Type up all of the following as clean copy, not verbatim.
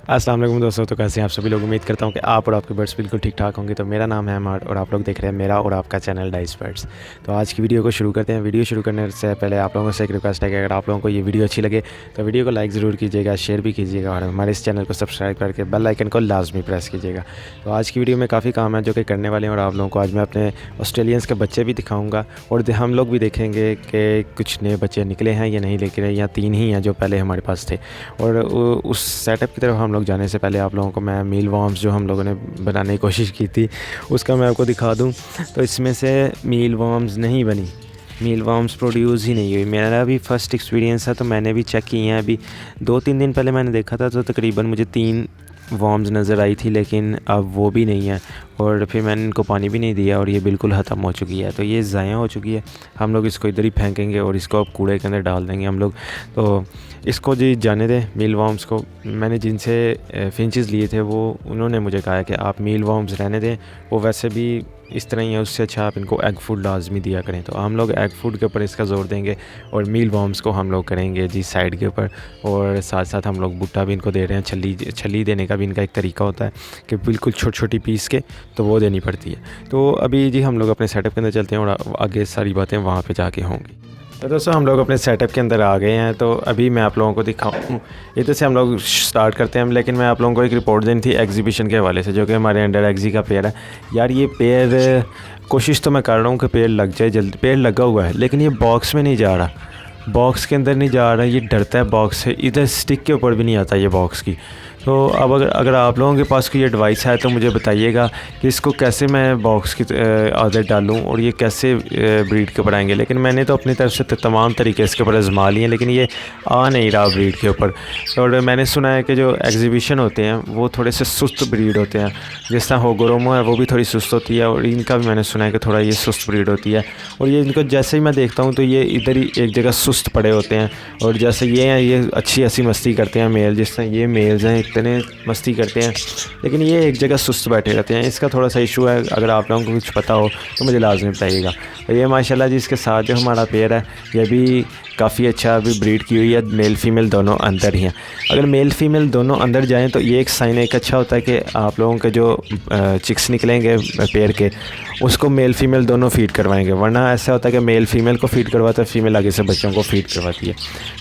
अस्सलाम वालेकुम दोस्तों। तो कैसे हैं आप सभी लोग। उम्मीद करता हूं कि आप और आपके बर्ड्स बिल्कुल ठीक ठाक होंगे। तो मेरा नाम है अमार और आप लोग देख रहे हैं मेरा और आपका चैनल डाइस बर्ड्स। तो आज की वीडियो को शुरू करते हैं। वीडियो शुरू करने से पहले आप लोगों से एक रिक्वेस्ट है कि अगर आप लोगों को ये वीडियो अच्छी लगे तो वीडियो को लाइक ज़रूर कीजिएगा, शेयर भी कीजिएगा और हमारे इस चैनल को सब्सक्राइब करके बेल आइकन को लाजमी प्रेस कीजिएगा। तो आज की वीडियो में काफ़ी काम है जो कि करने वाले हैं और आप लोगों को आज मैं अपने ऑस्ट्रेलियंस के बच्चे भी दिखाऊँगा और हम लोग भी देखेंगे कि कुछ नए बच्चे निकले हैं या नहीं निकले, या 3 ही हैं जो पहले हमारे पास थे। और उस सेटअप की तरफ हम लोग जाने से पहले आप लोगों को मैं मील वॉर्म्स जो हम लोगों ने बनाने की कोशिश की थी उसका मैं आपको दिखा दूं। तो इसमें से मील वॉर्म्स नहीं बनी, मील वॉर्म्स प्रोड्यूस ही नहीं हुई। मेरा भी फ़र्स्ट एक्सपीरियंस है तो मैंने भी चेक किए हैं। अभी 2-3 दिन पहले मैंने देखा था तो तकरीबन मुझे 3 वॉर्म्स नज़र आई थी, लेकिन अब वो भी नहीं है और फिर मैंने इनको पानी भी नहीं दिया और ये बिल्कुल ख़त्म हो चुकी है। तो ये ज़ाया हो चुकी है। हम लोग इसको इधर ही फेंकेंगे और इसको अब कूड़े के अंदर डाल देंगे हम लोग। तो इसको जी जाने दें मील वॉर्म्स को। मैंने जिनसे फिंचेस लिए थे वो उन्होंने मुझे कहा कि आप मील वॉर्म्स रहने दें, वो वैसे भी इस तरह ही है, उससे अच्छा आप इनको एग फूड लाजमी दिया करें। तो हम लोग एग फूड के ऊपर इसका ज़ोर देंगे और मील वॉर्म्स को हम लोग करेंगे जी साइड के ऊपर। और साथ साथ हम लोग भुट्टा भी इनको दे रहे हैं। छली देने का भी इनका एक तरीका होता है कि बिल्कुल छोटी छोटी पीस के तो वो देनी पड़ती है। तो अभी जी हम लोग अपने सेटअप के अंदर चलते हैं और आगे सारी बातें वहाँ पे जाके होंगी। तो दोस्तों हम लोग अपने सेटअप के अंदर आ गए हैं। तो अभी मैं आप लोगों को दिखाऊँ, इधर से हम लोग स्टार्ट करते हैं। लेकिन मैं आप लोगों को एक रिपोर्ट देनी थी एग्जीबिशन के हवाले से, जो कि हमारे अंडर एग्जी का पेड़ है। यार ये पेड़ कोशिश तो मैं कर रहा हूँ कि पेड़ लग जाए जल्दी। पेड़ लगा हुआ है लेकिन ये बॉक्स में नहीं जा रहा, बॉक्स के अंदर नहीं जा रहा, ये डरता है बॉक्स से। इधर स्टिक के ऊपर भी नहीं आता ये बॉक्स की। तो अब अगर आप लोगों के पास कोई एडवाइस है तो मुझे बताइएगा कि इसको कैसे मैं बॉक्स की आदत डालूं और ये कैसे ब्रीड के ऊपर आएंगे। लेकिन मैंने तो अपनी तरफ से तमाम तरीके इसके ऊपर आजमा लिए, लेकिन ये आ नहीं रहा ब्रीड के ऊपर। और मैंने सुना है कि जो एग्जीबिशन होते हैं वो थोड़े से सुस्त ब्रीड होते हैं, जिस तरह होगोरोमो है वो भी थोड़ी सुस्त होती है और इनका भी मैंने सुना है कि थोड़ा ये सुस्त ब्रीड होती है। और ये इनको जैसे ही मैं देखता हूँ तो ये इधर ही एक जगह सुस्त पड़े होते हैं। और जैसे ये हैं ये अच्छी हंसी मस्ती करते हैं मेल, जिस तरह ये मेल्स हैं इतने मस्ती करते हैं, लेकिन ये एक जगह सुस्त बैठे रहते हैं। इसका थोड़ा सा इशू है। अगर आप लोगों को कुछ पता हो तो मुझे लाजमी बताइएगा। ये माशाल्लाह जी इसके साथ जो हमारा पेयर है ये भी काफ़ी अच्छा अभी ब्रीड की हुई है। मेल फीमेल दोनों अंदर ही हैं। अगर मेल फीमेल दोनों अंदर जाएं तो ये एक साइन एक अच्छा होता है कि आप लोगों के जो चिक्स निकलेंगे पेयर के उसको मेल फीमेल दोनों फ़ीड करवाएंगे। वरना ऐसा होता है कि मेल फीमेल को फ़ीड करवाता है, फीमेल आगे से बच्चों को फ़ीड करवाती है।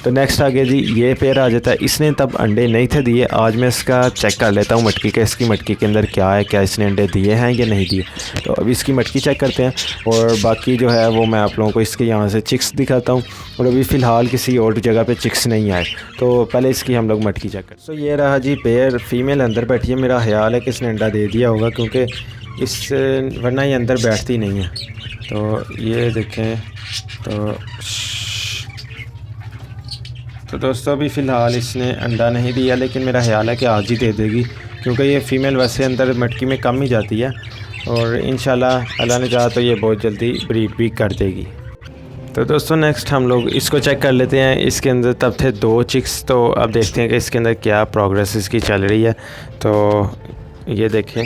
तो नेक्स्ट आगे जी ये पेयर आ जाता है। इसने तब अंडे नहीं थे दिए। आज मैं इसका चेक कर लेता हूँ मटकी के, इसकी मटकी के अंदर क्या है, क्या इसने अंडे दिए हैं या नहीं दिए। तो अभी इसकी मटकी चेक करते हैं और बाकी जो है वो मैं आप लोगों को इसके यहाँ से चिक्स दिखाता हूँ। और अभी फ़िलहाल किसी और जगह पे चिक्स नहीं आए तो पहले इसकी हम लोग मटकी चेक करते हैं। तो ये रहा जी पेयर, फीमेल अंदर बैठी है। मेरा ख्याल है कि इसने अंडा दे दिया होगा क्योंकि इस वरना ये अंदर बैठती नहीं है। तो ये देखें तो दोस्तों अभी फ़िलहाल इसने अंडा नहीं दिया, लेकिन मेरा ख्याल है कि आज ही दे देगी क्योंकि ये फ़ीमेल वैसे अंदर मटकी में कम ही जाती है और इंशाल्लाह अल्लाह ने चाहा तो ये बहुत जल्दी ब्रीड भी कर देगी। तो दोस्तों नेक्स्ट हम लोग इसको चेक कर लेते हैं। इसके अंदर तब थे 2 चिक्स, तो अब देखते हैं कि इसके अंदर क्या प्रोग्रेस इसकी चल रही है। तो ये देखें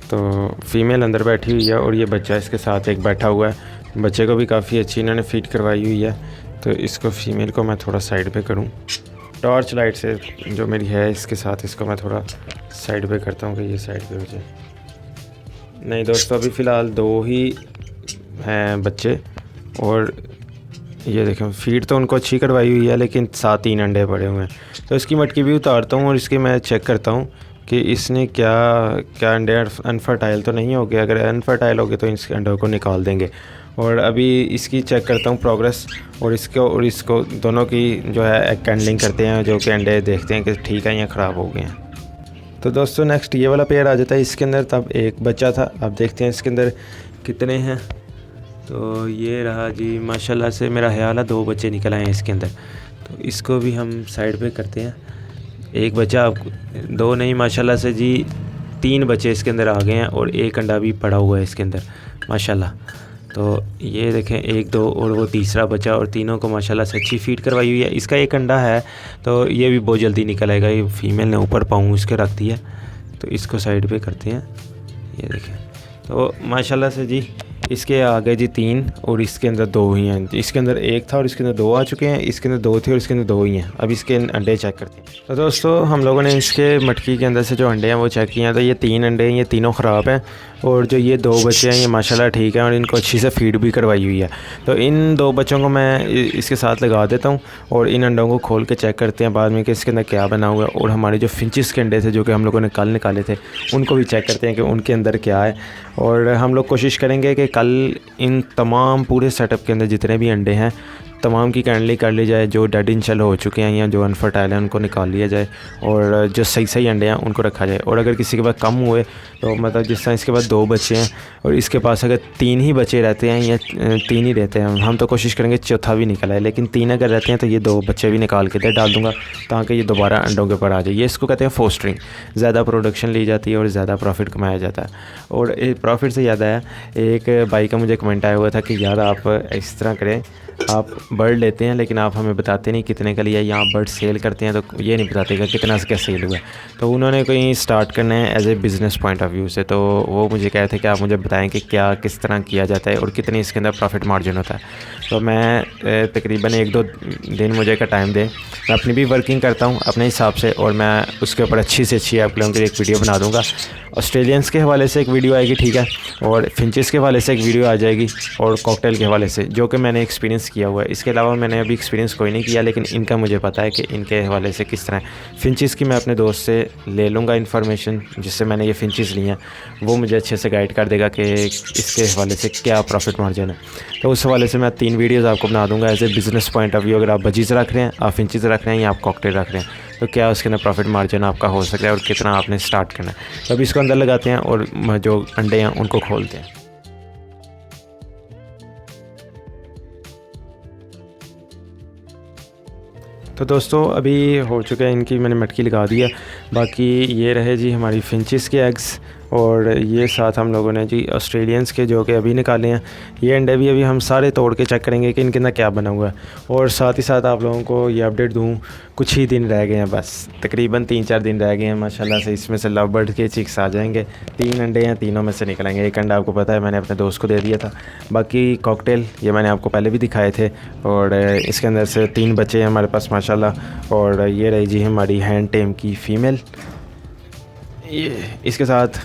तो फ़ीमेल अंदर बैठी हुई है और ये बच्चा इसके साथ एक बैठा हुआ है। बच्चे को भी काफ़ी अच्छी इन्होंने फ़ीड करवाई हुई है। तो इसको फ़ीमेल को मैं थोड़ा साइड पे करूं, टॉर्च लाइट से जो मेरी है इसके साथ इसको मैं थोड़ा साइड पे करता हूं कि ये साइड पे हो जाए। नहीं दोस्तों अभी फ़िलहाल 2 ही हैं बच्चे और ये देखें फ़ीड तो उनको अच्छी करवाई हुई है लेकिन 7-3 अंडे पड़े हुए हैं। तो इसकी मटकी भी उतारता हूँ और इसकी मैं चेक करता हूँ कि इसने क्या अंडे अनफर्टाइल तो नहीं हो गए। अगर अनफर्टाइल हो गए तो इसके अंडों को निकाल देंगे। और अभी इसकी चेक करता हूँ प्रोग्रेस और इसको दोनों की जो है एग कैंडलिंग करते हैं, जो कि अंडे देखते हैं कि ठीक है या ख़राब हो गए हैं। तो दोस्तों नेक्स्ट ये वाला पेयर आ जाता है। इसके अंदर तब एक बच्चा था, अब देखते हैं इसके अंदर कितने हैं। तो ये रहा जी माशाल्लाह से मेरा ख्याल है 2 बच्चे निकल आए हैं इसके अंदर। तो इसको भी हम साइड पे करते हैं। एक बच्चा, 2 नहीं माशाल्लाह से जी 3 बच्चे इसके अंदर आ गए हैं और एक अंडा भी पड़ा हुआ है इसके अंदर माशाल्लाह। तो ये देखें 1, 2 और वो तीसरा बच्चा और तीनों को माशाल्लाह से अच्छी फ़ीड करवाई हुई है। इसका एक अंडा है तो ये भी बहुत जल्दी निकल आएगा। ये फ़ीमेल ने ऊपर पाँव उसके रख दिया। तो इसको साइड पे करते हैं। ये देखें तो माशाल्लाह से जी इसके आगे जी 3 और इसके अंदर 2 ही हैं। इसके अंदर 1 था और इसके अंदर 2 आ चुके हैं। इसके अंदर 2 थे और इसके अंदर 2 ही हैं। अब इसके अंडे चेक करते हैं। तो दोस्तों हम लोगों ने इसके मटकी के अंदर से जो अंडे हैं वो चेक किए हैं। तो ये 3 अंडे हैं, ये तीनों ख़राब हैं और जो ये 2 बच्चे हैं ये माशाल्लाह ठीक है और इनको अच्छी से फीड भी करवाई हुई है। तो इन 2 बच्चों को मैं इसके साथ लगा देता हूँ और इन अंडों को खोल के चेक करते हैं बाद में कि इसके अंदर क्या बना हुआ है। और हमारे जो फिंचिस के अंडे थे जो कि हम लोगों ने कल निकाले थे उनको भी चेक करते हैं कि उनके अंदर क्या है। और हम लोग कोशिश करेंगे कि कल इन तमाम पूरे सेटअप के अंदर जितने भी अंडे हैं तमाम की कैंडली कर ली जाए। जो डेड इंशल हो चुके हैं या जो अनफर्टाइल हैं उनको निकाल लिया जाए और जो सही सही अंडे हैं उनको रखा जाए। और अगर किसी के पास कम हुए तो मतलब जिस तरह इसके पास 2 बच्चे हैं और इसके पास अगर 3 ही बच्चे रहते हैं या 3 ही रहते हैं, हम तो कोशिश करेंगे चौथा भी निकल आए, लेकिन 3 अगर रहते हैं तो ये 2 बच्चे भी निकाल के दे डाल दूँगा ताकि ये दोबारा अंडों के ऊपर आ जाए। ये इसको कहते हैं फोस्टरिंग। ज़्यादा प्रोडक्शन ली जाती है और ज़्यादा प्रॉफिट कमाया जाता है। और प्रॉफिट से ज़्यादा है, एक भाई का मुझे कमेंट आया हुआ था कि यार आप इस तरह करें, आप बर्ड लेते हैं लेकिन आप हमें बताते नहीं कितने का लिया, या आप बर्ड सेल करते हैं तो ये नहीं बताते कि कितना से क्या सेल हुआ है। तो उन्होंने कोई स्टार्ट करना है as a business point of view से, तो वो मुझे कह रहे थे कि आप मुझे बताएं कि क्या किस तरह किया जाता है और कितनी इसके अंदर प्रॉफिट मार्जिन होता है। तो मैं तकरीबन 1-2 दिन मुझे का टाइम दें, मैं अपनी भी वर्किंग करता हूँ अपने हिसाब से और मैं उसके ऊपर अच्छी से अच्छी आप लोगों के लिए एक वीडियो बना दूँगा। ऑस्ट्रेलियंस के हवाले से एक वीडियो आएगी, ठीक है, और फिंचेस के हवाले से एक वीडियो आ जाएगी और कॉकटेल के हवाले से जो कि मैंने एक्सपीरियंस किया हुआ है। इसके अलावा मैंने अभी एक्सपीरियंस कोई नहीं किया, लेकिन इनका मुझे पता है कि इनके हवाले से किस तरह। फिंचेस की मैं अपने दोस्त से ले लूँगा इन्फॉर्मेशन, जिससे मैंने ये फिंचेस ली हैं, वो मुझे अच्छे से गाइड कर देगा कि इसके हवाले से क्या प्रॉफिट मार्जिन है। तो उस हवाले से मैं 3 वीडियोज़ आपको बना दूँगा as a business point of view. अगर आप बजीज़ रख रहे हैं, आप फिंचेस रख रहे हैं या आप कॉकटेल रख रहे हैं, तो क्या उसके अंदर प्रॉफिट मार्जिन आपका हो सकता है और कितना आपने स्टार्ट करना है। तो अभी इसको अंदर लगाते हैं और जो अंडे हैं उनको खोलते हैं। तो दोस्तों अभी हो चुका है, इनकी मैंने मटकी लगा दी है। बाकी ये रहे जी हमारी फिंचेस के एग्स और ये साथ हम लोगों ने जी ऑस्ट्रेलियंस के जो कि अभी निकाले हैं। ये अंडे भी अभी हम सारे तोड़ के चेक करेंगे कि इनके अंदर क्या बना हुआ है। और साथ ही साथ आप लोगों को ये अपडेट दूं, कुछ ही दिन रह गए हैं, बस तकरीबन 3-4 दिन रह गए हैं माशाल्लाह से। इसमें से लव बर्ड के चिक्स आ जाएंगे। 3 अंडे हैं, तीनों में से निकलेंगे। एक अंडा आपको पता है मैंने अपने दोस्त को दे दिया था। बाकी कॉकटेल ये मैंने आपको पहले भी दिखाए थे और इसके अंदर से 3 बच्चे हैं हमारे पास माशाल्लाह। और ये रही जी हमारी हैंड टेम की फ़ीमेल। ये इसके साथ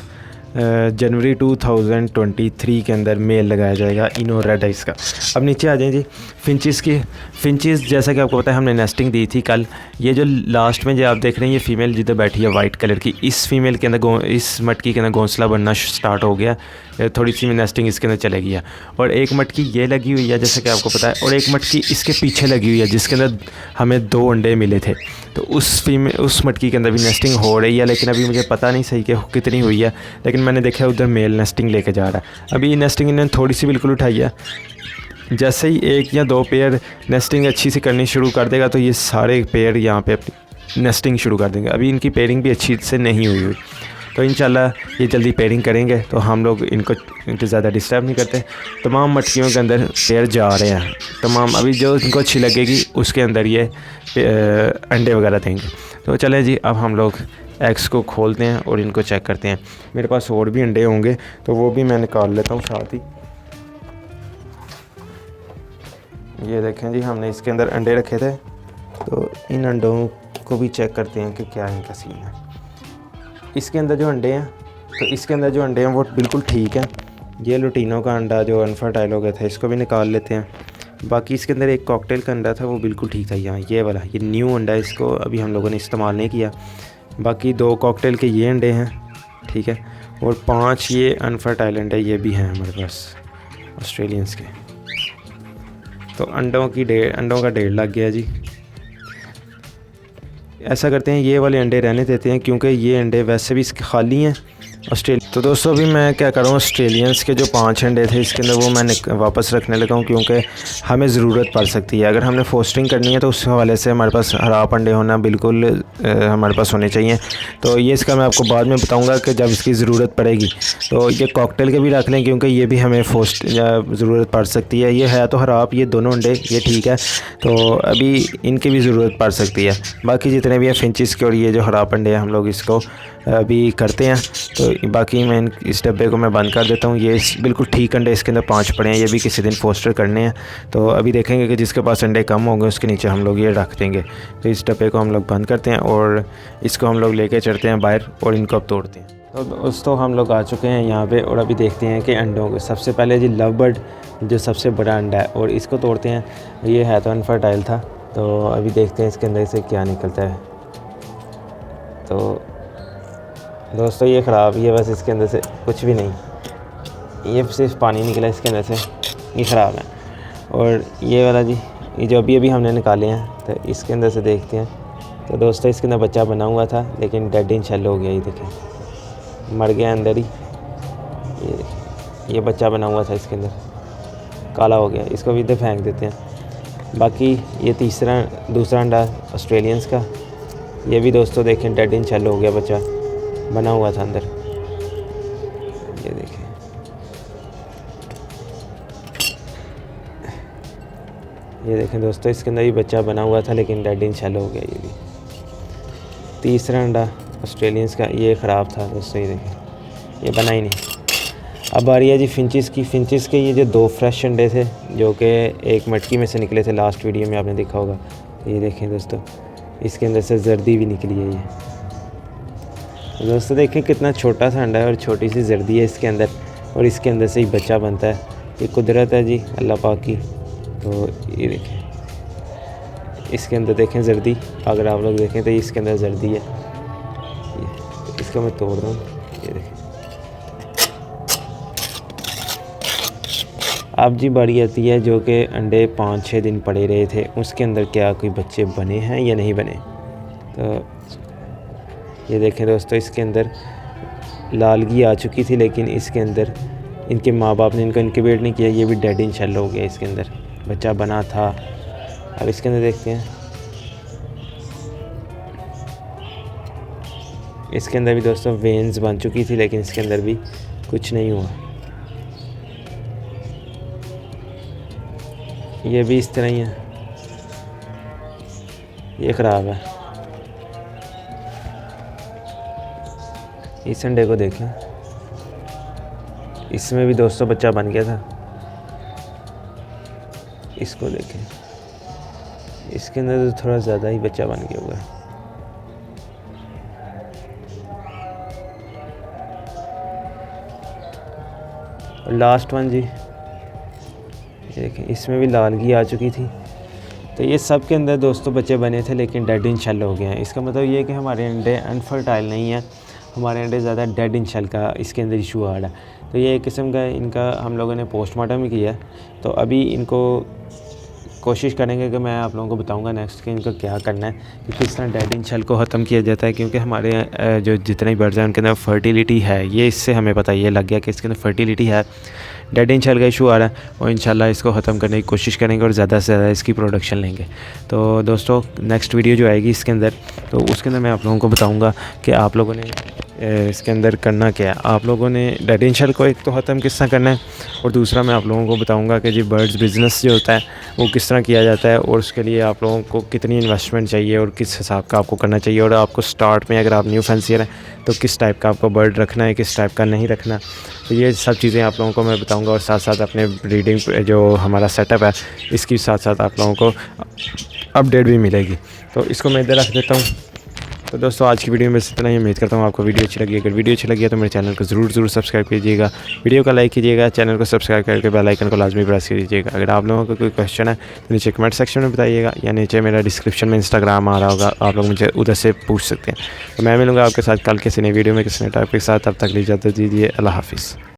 जनवरी 2023 के अंदर मेल लगाया जाएगा इनो रेड आइस का। अब नीचे आ जाएं जी फिंचेस की। फिंचेस जैसा कि आपको पता है हमने नेस्टिंग दी थी कल। ये जो लास्ट में जो आप देख रहे हैं ये फ़ीमेल जिधर बैठी है वाइट कलर की, इस फीमेल के अंदर इस मटकी के अंदर घोंसला बनना स्टार्ट हो गया। थोड़ी सी नेस्टिंग इसके अंदर चलेगी है। और एक मटकी ये लगी हुई है जैसा कि आपको पता है, और एक मटकी इसके पीछे लगी हुई है जिसके अंदर हमें 2 अंडे मिले थे। तो उस मटकी के अंदर भी नेस्टिंग हो रही है, लेकिन अभी मुझे पता नहीं सही कि कितनी हुई है, लेकिन मैंने देखा उधर मेल नेस्टिंग लेके जा रहा है। अभी नेस्टिंग इन्होंने थोड़ी सी बिल्कुल उठाई है। जैसे ही 1 या 2 पेयर नेस्टिंग अच्छी सी करनी शुरू कर देगा तो ये सारे पेयर यहाँ पे अपनी नेस्टिंग शुरू कर देंगे। अभी इनकी पेयरिंग भी अच्छी से नहीं हुई। तो इंशाल्लाह ये जल्दी पेयरिंग करेंगे तो हम लोग इनको ज़्यादा डिस्टर्ब नहीं करते। तमाम मटकियों के अंदर पेयर जा रहे हैं तमाम। अभी जो इनको अच्छी लगेगी उसके अंदर ये अंडे वगैरह देंगे। तो चलें जी, अब हम लोग एग्स को खोलते हैं और इनको चेक करते हैं। मेरे पास और भी अंडे होंगे तो वो भी मैं निकाल लेता हूँ साथ ही। ये देखें जी, हमने इसके अंदर अंडे रखे थे, तो इन अंडों को भी चेक करते हैं कि क्या इनका सीन है। इसके अंदर जो अंडे हैं, तो इसके अंदर जो अंडे हैं वो बिल्कुल ठीक है। ये लुटीनों का अंडा जो अनफर्टाइल हो गया था इसको भी निकाल लेते हैं। बाकी इसके अंदर एक कॉकटेल का अंडा था वो बिल्कुल ठीक था। यहाँ ये वाला, ये न्यू अंडा, इसको अभी हम लोगों ने इस्तेमाल नहीं किया। बाकी 2 कॉकटेल के ये अंडे हैं, ठीक है, और 5 ये अनफर्टाइल अंडे ये भी हैं हमारे पास ऑस्ट्रेलियंस के। तो अंडों का 1.5 लग गया जी। ऐसा करते हैं, ये वाले अंडे रहने देते हैं क्योंकि ये अंडे वैसे भी इसके खाली हैं ऑस्ट्रेलिया। तो दोस्तों अभी मैं क्या करूँ, ऑस्ट्रेलियंस के जो 5 अंडे थे इसके अंदर वो मैंने वापस रखने लगा हूँ क्योंकि हमें ज़रूरत पड़ सकती है। अगर हमने फोस्टिंग करनी है तो उस हवाले से हमारे पास हराप अंडे होना बिल्कुल हमारे पास होने चाहिए। तो ये इसका मैं आपको बाद में बताऊँगा कि जब इसकी ज़रूरत पड़ेगी। तो ये कॉकटेल के भी रख लें क्योंकि ये भी हमें ज़रूरत पड़ सकती है। ये है तो हराप, ये दोनों अंडे ये ठीक है, तो अभी इनकी भी ज़रूरत पड़ सकती है। बाकी जितने भी हैं फिंचेस के और ये जो हराप अंडे हैं हम लोग इसको अभी करते हैं। तो बाकी मैं इस डब्बे को मैं बंद कर देता हूँ। ये बिल्कुल ठीक अंडे इसके अंदर 5 पड़े हैं, ये भी किसी दिन फोस्टर करने हैं। तो अभी देखेंगे कि जिसके पास अंडे कम होंगे उसके नीचे हम लोग ये रख देंगे। तो इस डब्बे को हम लोग बंद करते हैं और इसको हम लोग लेके चढ़ते हैं बाहर और इनको अब तोड़ते हैं। तो दोस्तों हम लोग आ चुके हैं यहाँ पे और अभी देखते हैं कि अंडों को सबसे पहले जी लव बर्ड जो सबसे बड़ा अंडा है और इसको तोड़ते हैं। ये है तो अनफर्टाइल था, तो अभी देखते हैं इसके अंदर से क्या निकलता है। तो दोस्तों ये ख़राब, ये बस इसके अंदर से कुछ भी नहीं, ये सिर्फ पानी निकला इसके अंदर से, ये ख़राब है। और ये वाला जी, ये जो अभी हमने निकाले हैं, तो इसके अंदर से देखते हैं। तो दोस्तों इसके अंदर बच्चा बना हुआ था लेकिन डेड इन शेल हो गया, ये देखें मर गया अंदर ही। ये बच्चा बना हुआ था इसके अंदर, काला हो गया, इसको भी इधर फेंक देते हैं। बाकी ये दूसरा अंडा ऑस्ट्रेलियंस का, ये भी दोस्तों देखें डेड इन शेल हो गया, बच्चा बना हुआ था अंदर, ये देखें। ये देखें दोस्तों इसके अंदर भी बच्चा बना हुआ था लेकिन डेड इन शेल हो गया। ये भी तीसरा अंडा ऑस्ट्रेलियंस का, ये ख़राब था दोस्तों, ये देखें ये बना ही नहीं। अब आ रही है जी फिंचिस की। फिंचिस के ये जो 2 फ्रेश अंडे थे जो कि एक मटकी में से निकले थे, लास्ट वीडियो में आपने देखा होगा। ये देखें दोस्तों इसके अंदर से जर्दी भी निकली है। ये दोस्तों देखें कितना छोटा सा अंडा है और छोटी सी जर्दी है इसके अंदर, और इसके अंदर से ही बच्चा बनता है। ये कुदरत है जी अल्लाह पाक की। तो ये देखें इसके अंदर देखें जर्दी, अगर आप लोग देखें तो इसके अंदर जर्दी है। इसको मैं तोड़ दूँ, ये देखें। अब जी बारी आती है जो कि अंडे 5-6 दिन पड़े रहे थे, उसके अंदर क्या कोई बच्चे बने हैं या नहीं बने। तो ये देखें दोस्तों इसके अंदर लालगी आ चुकी थी लेकिन इसके अंदर इनके माँ बाप ने इनको इनक्यूबेट नहीं किया, ये भी डेड इन शेल हो गया। इसके अंदर बच्चा बना था। अब इसके अंदर देखते हैं, इसके अंदर भी दोस्तों वेन्स बन चुकी थी लेकिन इसके अंदर भी कुछ नहीं हुआ। ये भी इस तरह ही है, ये ख़राब है। इस अंडे को देखें, इसमें भी दोस्तों बच्चा बन गया था। इसको देखें, इसके अंदर तो थोड़ा ज़्यादा ही बच्चा बन गया हुआ है। और लास्ट वन जी, देखें इसमें भी लालगी आ चुकी थी। तो ये सब के अंदर दोस्तों बच्चे बने थे लेकिन डेड इन शेल हो गए हैं। इसका मतलब ये है कि हमारे अंडे अनफर्टाइल नहीं है, हमारे अंडे ज़्यादा डेड इन शेल का इसके अंदर इशू आ रहा है। तो ये एक किस्म का इनका हम लोगों ने पोस्टमार्टम भी किया है। तो अभी इनको कोशिश करेंगे कि मैं आप लोगों को बताऊंगा नेक्स्ट कि इनको क्या करना है कि किस तरह डेड इन शेल को ख़त्म किया जाता है, क्योंकि हमारे जो जितने बर्ड्स हैं उनके अंदर फर्टिलिटी है, ये इससे हमें पता ये लग गया कि इसके अंदर फर्टिलिटी है। डेड इन शेल का इशू आ रहा है और इंशाल्लाह इसको ख़त्म करने की कोशिश करेंगे और ज़्यादा से ज़्यादा इसकी प्रोडक्शन लेंगे। तो दोस्तों नेक्स्ट वीडियो जो आएगी इसके अंदर, तो उसके अंदर मैं आप लोगों को बताऊंगा कि आप लोगों ने इसके अंदर करना क्या है। आप लोगों ने डेड इन शेल को एक तो ख़त्म किस तरह करना है, और दूसरा मैं आप लोगों को बताऊंगा कि जी बर्ड्स बिज़नेस जो होता है वो किस तरह किया जाता है और उसके लिए आप लोगों को कितनी इन्वेस्टमेंट चाहिए और किस हिसाब का आपको करना चाहिए। और आपको स्टार्ट में अगर आप न्यू फैंसियर हैं तो किस टाइप का आपको बर्ड रखना है, किस टाइप का नहीं रखना। तो ये सब चीज़ें आप लोगों को मैं बताऊँगा, और साथ साथ अपने ब्रीडिंग जो हमारा सेटअप है इसकी साथ साथ आप लोगों को अपडेट भी मिलेगी। तो इसको मैं इधर रख देता हूँ। तो दोस्तों आज की वीडियो में इतना ही। उम्मीद करता हूँ आपको वीडियो अच्छी लगी। अगर वीडियो अच्छी लगी है तो मेरे चैनल को ज़रूर सब्सक्राइब कीजिएगा, वीडियो का लाइक कीजिएगा, चैनल को सब्सक्राइब करके बेल आइकन को लाजमी प्रेस कीजिएगा। अगर आप लोगों को कोई क्वेश्चन है तो नीचे कमेंट सेक्शन में बताइएगा, या नीचे मेरा डिस्क्रिप्शन में इंस्टाग्राम आ रहा होगा, आप लोग मुझे उधर से पूछ सकते हैं। तो मैं मिलूँगा आपके साथ कल किसी नई वीडियो में किसी नए टॉपिक के साथ। तब तक इजाज़त दीजिए, अल्लाह हाफिज़।